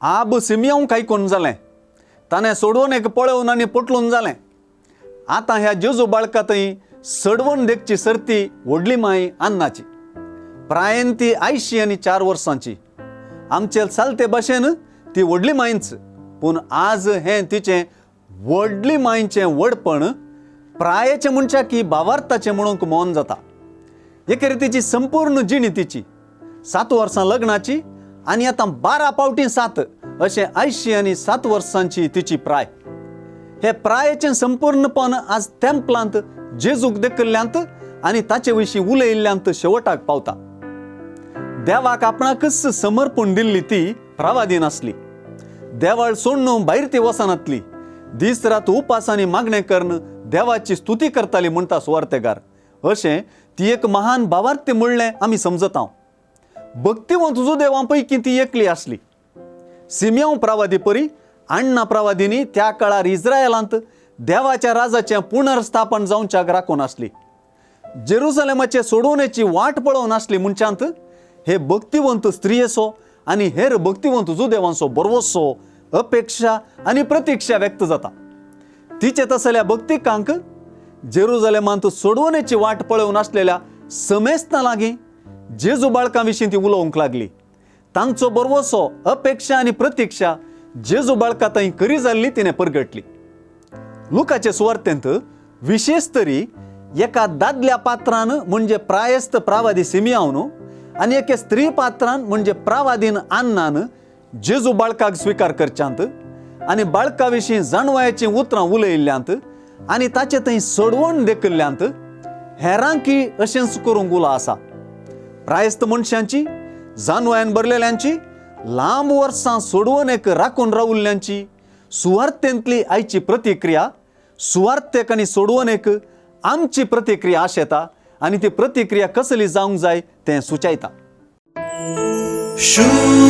आब सिमियाऊं काही कोण जालें, ताणें सोडवून एक पळोवन आनी पटलून जालें. आतां ह्या जेजू बाळकातय सडवून देखची सर्ती व्हडली माय अन्नाची. प्रायेन ती 80 आनी 4 वर्सांची. आमचे चालते भाशेन ती व्हडली मायच, पूण आज हें तिचें व्हडली मायचें व्हडपण प्रायेच्या मनशाक की भावार्थाचें म्हणूंक मौन जाता. एके रितीची संपूर्ण जिणी तिची 7 वर्सां लग्नाची आनी आतां 12 पावटी 7 अशें 80 आनी 7 वर्सांची तिची प्राय. हे प्रायेचें संपूर्णपण आज तेंपलांत जेजूक देखल्ल्यांत आनी ताचे विशीं उलयिल्ल्यांत शेवटाक पावता. देवाक आपणाकच समर्पण दिल्ली ती प्रवादी नासली. देवाळ सोडून भायर ती वचनातली. दीस रात उपास आनी मागणें करून देवाची स्तुती करताली म्हणटा सुवार्तेकार. अशें ती एक महान भावार्थी म्हणलें आमी समजता. भक्तिवंत जुदेवां पैकी ती एकली आसली. सिमियोन प्रवादी परी अण्णा प्रवादींनी त्या काळार इस्रायलांत देवाच्या राजाचें पुनर्स्थापन जावच्याक राखून आसली. जेरुसलेमाचे सोडवणेची वाट पळोवन आसली मनशांत हे भक्तिवंत स्त्रियेचो आनी हेर भक्तिवंत जुदेवांचो बरवोसो अपेक्षा आनी प्रतीक्षा व्यक्त जाता. तिचे तसल्या भक्तिकांक जेरुसलेमांत सोडवणेची वाट पळोवन आसलेल्या समेस्तां लागीं जेजू बाळकां विशीं ती उलोवंक लागली. तांचो बरवोसो अपेक्षा आनी प्रतीक्षा जेजू बाळकांतय खरी जाल्ली तिणें परगटली. लुकाचे सुवार्तेंत विशेष तरी एका दादल्या पात्रान म्हणजे प्रायस्त प्रवादी सिमियोन आनी एके स्त्री पात्रान म्हणजे प्रवादीन अन्नान जेजू बाळकाक स्विकार करच्यांत आनी बाळका विशीं जाणवायाचीं उतरां उलयिल्ल्यांत आनी ताचे थंय सडवण देखल्ल्यांत हेरांकी अशेंच करूंक उलो आसा. प्रायस्त मनशांची, जाणवायान भरलेल्यांची, लांब वर्सां सोडवणेक राखून रावल्ल्यांची सुवार्तेंतली आयची प्रतिक्रिया सुवार्तेक आनी सोडवणेक आमची प्रतिक्रिया आशेता आनी ती प्रतिक्रिया कसली जावंक जाय तें सुचयता. शुभवर्तमान.